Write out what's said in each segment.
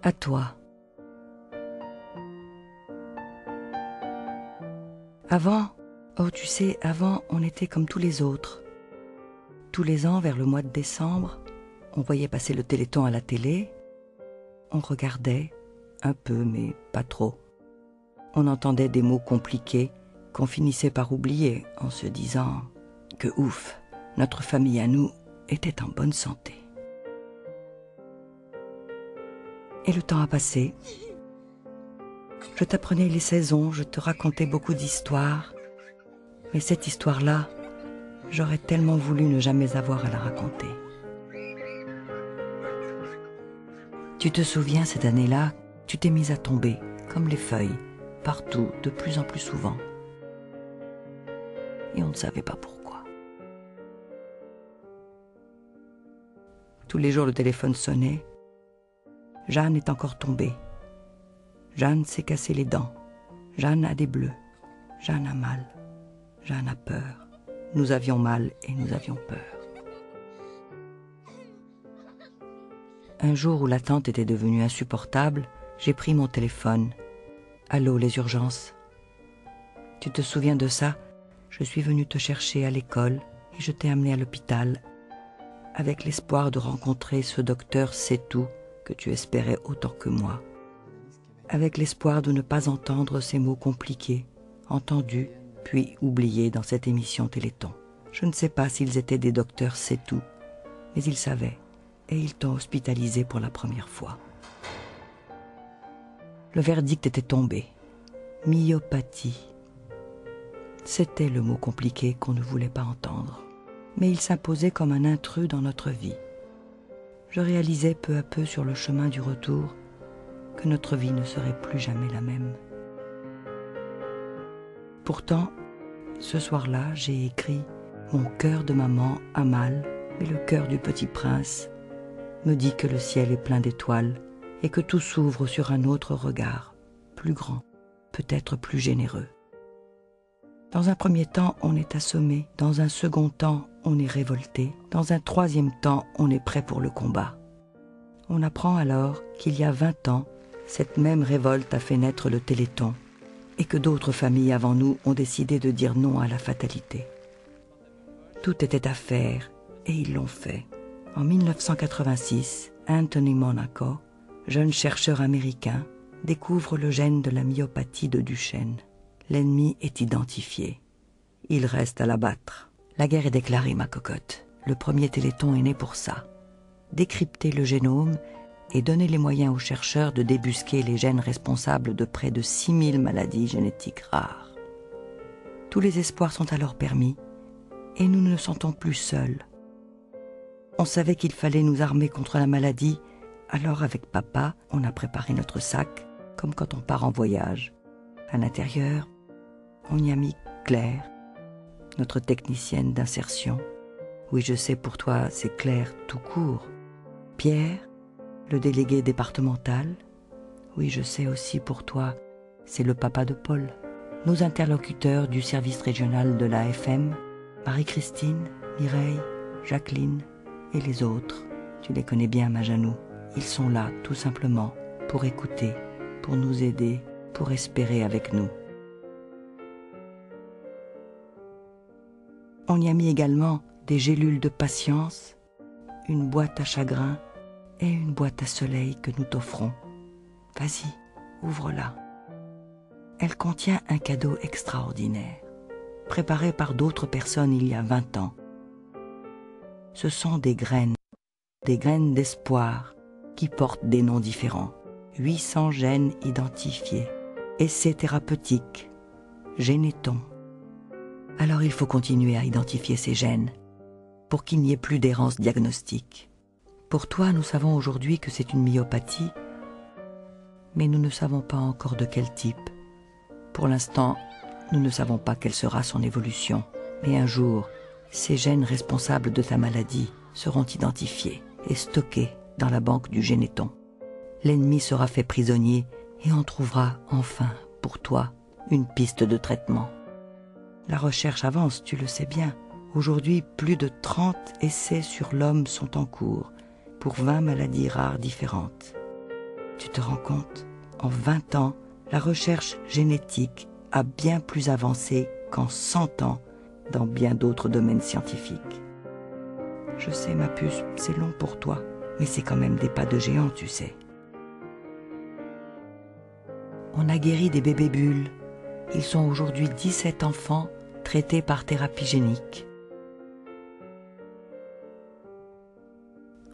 À toi. Avant, oh tu sais, avant on était comme tous les autres. Tous les ans, vers le mois de décembre, on voyait passer le Téléthon à la télé. On regardait, un peu mais pas trop. On entendait des mots compliqués qu'on finissait par oublier en se disant que ouf, notre famille à nous était en bonne santé. Et le temps a passé. Je t'apprenais les saisons, je te racontais beaucoup d'histoires. Mais cette histoire-là, j'aurais tellement voulu ne jamais avoir à la raconter. Tu te souviens, cette année-là, tu t'es mise à tomber, comme les feuilles, partout, de plus en plus souvent. Et on ne savait pas pourquoi. Tous les jours, le téléphone sonnait. Jeanne est encore tombée. Jeanne s'est cassé les dents. Jeanne a des bleus. Jeanne a mal. Jeanne a peur. Nous avions mal et nous avions peur. Un jour où l'attente était devenue insupportable, j'ai pris mon téléphone. Allô, les urgences. Tu te souviens de ça? Je suis venue te chercher à l'école et je t'ai amené à l'hôpital avec l'espoir de rencontrer ce docteur C'est-Tout que tu espérais autant que moi. Avec l'espoir de ne pas entendre ces mots compliqués, entendus puis oubliés dans cette émission Téléthon. Je ne sais pas s'ils étaient des docteurs C'est-Tout, mais ils savaient et ils t'ont hospitalisé pour la première fois. Le verdict était tombé. Myopathie. C'était le mot compliqué qu'on ne voulait pas entendre, mais il s'imposait comme un intrus dans notre vie. Je réalisais peu à peu sur le chemin du retour que notre vie ne serait plus jamais la même. Pourtant, ce soir-là, j'ai écrit « Mon cœur de maman a mal, mais le cœur du petit prince me dit que le ciel est plein d'étoiles et que tout s'ouvre sur un autre regard, plus grand, peut-être plus généreux. Dans un premier temps, on est assommé, dans un second temps, on est révolté, dans un troisième temps, on est prêt pour le combat. On apprend alors qu'il y a 20 ans, cette même révolte a fait naître le Téléthon et que d'autres familles avant nous ont décidé de dire non à la fatalité. Tout était à faire et ils l'ont fait. En 1986, Anthony Monaco, jeune chercheur américain, découvre le gène de la myopathie de Duchenne. L'ennemi est identifié. Il reste à l'abattre. La guerre est déclarée, ma cocotte. Le premier Téléthon est né pour ça. Décrypter le génome et donner les moyens aux chercheurs de débusquer les gènes responsables de près de 6000 maladies génétiques rares. Tous les espoirs sont alors permis et nous ne nous sentons plus seuls. On savait qu'il fallait nous armer contre la maladie, alors avec papa, on a préparé notre sac, comme quand on part en voyage. À l'intérieur, on y a mis Claire, notre technicienne d'insertion. Oui, je sais, pour toi, c'est Claire tout court. Pierre, le délégué départemental. Oui, je sais aussi, pour toi, c'est le papa de Paul. Nos interlocuteurs du service régional de l'AFM, Marie-Christine, Mireille, Jacqueline et les autres. Tu les connais bien, ma Janou. Ils sont là, tout simplement, pour écouter, pour nous aider, pour espérer avec nous. On y a mis également des gélules de patience, une boîte à chagrin et une boîte à soleil que nous t'offrons. Vas-y, ouvre-la. Elle contient un cadeau extraordinaire, préparé par d'autres personnes il y a 20 ans. Ce sont des graines d'espoir qui portent des noms différents. 800 gènes identifiés. Essais thérapeutiques, Généton. Alors il faut continuer à identifier ces gènes pour qu'il n'y ait plus d'errance diagnostique. Pour toi, nous savons aujourd'hui que c'est une myopathie, mais nous ne savons pas encore de quel type. Pour l'instant, nous ne savons pas quelle sera son évolution. Mais un jour, ces gènes responsables de ta maladie seront identifiés et stockés dans la banque du Généton. L'ennemi sera fait prisonnier et on trouvera enfin, pour toi, une piste de traitement. La recherche avance, tu le sais bien. Aujourd'hui, plus de 30 essais sur l'homme sont en cours pour 20 maladies rares différentes. Tu te rends compte? En 20 ans, la recherche génétique a bien plus avancé qu'en 100 ans dans bien d'autres domaines scientifiques. Je sais, ma puce, c'est long pour toi, mais c'est quand même des pas de géant, tu sais. On a guéri des bébés bulles. Ils sont aujourd'hui 17 enfants traités par thérapie génique.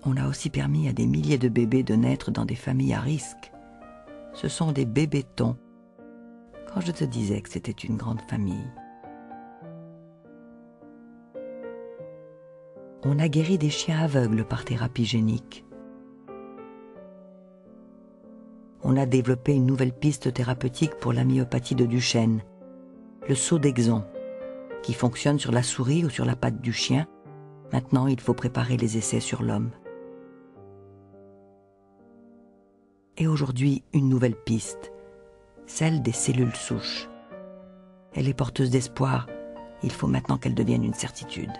On a aussi permis à des milliers de bébés de naître dans des familles à risque. Ce sont des bébétons. Quand je te disais que c'était une grande famille. On a guéri des chiens aveugles par thérapie génique. On a développé une nouvelle piste thérapeutique pour la myopathie de Duchenne, le saut d'Exon, qui fonctionne sur la souris ou sur la patte du chien. Maintenant, il faut préparer les essais sur l'homme. Et aujourd'hui, une nouvelle piste, celle des cellules souches. Elle est porteuse d'espoir. Il faut maintenant qu'elle devienne une certitude.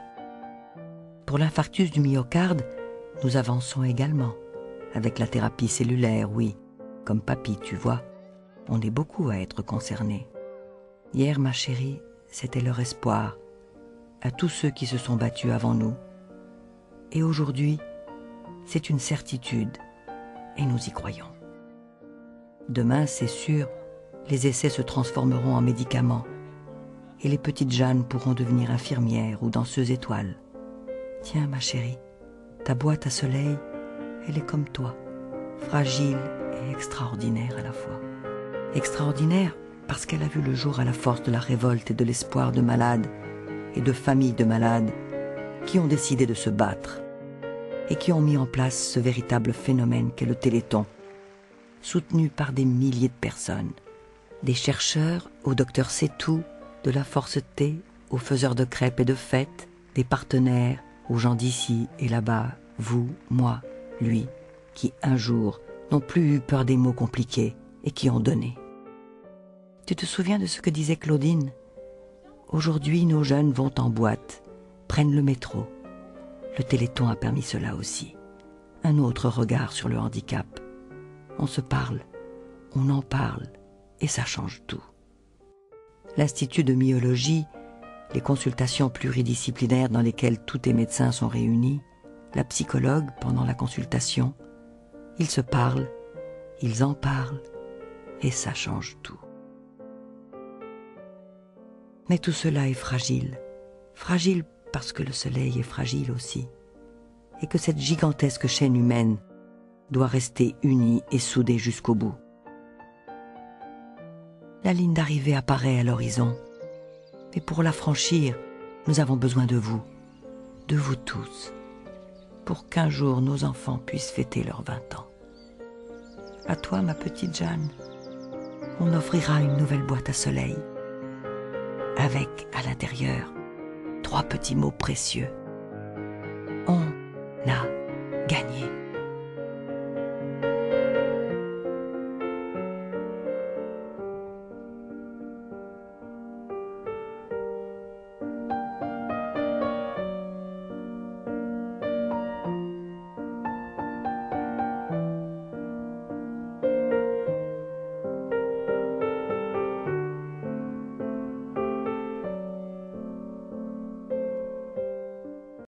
Pour l'infarctus du myocarde, nous avançons également, avec la thérapie cellulaire, oui. Comme papy, tu vois, on est beaucoup à être concernés. Hier, ma chérie, c'était leur espoir, à tous ceux qui se sont battus avant nous. Et aujourd'hui, c'est une certitude, et nous y croyons. Demain, c'est sûr, les essais se transformeront en médicaments, et les petites Jeannes pourront devenir infirmières ou danseuses étoiles. Tiens, ma chérie, ta boîte à soleil, elle est comme toi, fragile et extraordinaire à la fois. Extraordinaire parce qu'elle a vu le jour à la force de la révolte et de l'espoir de malades et de familles de malades qui ont décidé de se battre et qui ont mis en place ce véritable phénomène qu'est le Téléthon, soutenu par des milliers de personnes, des chercheurs au docteur C'est-Tout, de la Force T aux faiseurs de crêpes et de fêtes, des partenaires aux gens d'ici et là-bas, vous, moi, lui, qui un jour n'ont plus eu peur des mots compliqués et qui ont donné. Tu te souviens de ce que disait Claudine? Aujourd'hui, nos jeunes vont en boîte, prennent le métro. Le Téléthon a permis cela aussi. Un autre regard sur le handicap. On se parle, on en parle, et ça change tout. L'Institut de myologie, les consultations pluridisciplinaires dans lesquelles tous les médecins sont réunis, la psychologue pendant la consultation, ils se parlent, ils en parlent, et ça change tout. Mais tout cela est fragile. Fragile parce que le soleil est fragile aussi. Et que cette gigantesque chaîne humaine doit rester unie et soudée jusqu'au bout. La ligne d'arrivée apparaît à l'horizon. Mais pour la franchir, nous avons besoin de vous tous, pour qu'un jour nos enfants puissent fêter leurs 20 ans. À toi, ma petite Jeanne, on offrira une nouvelle boîte à soleil, avec, à l'intérieur, 3 petits mots précieux.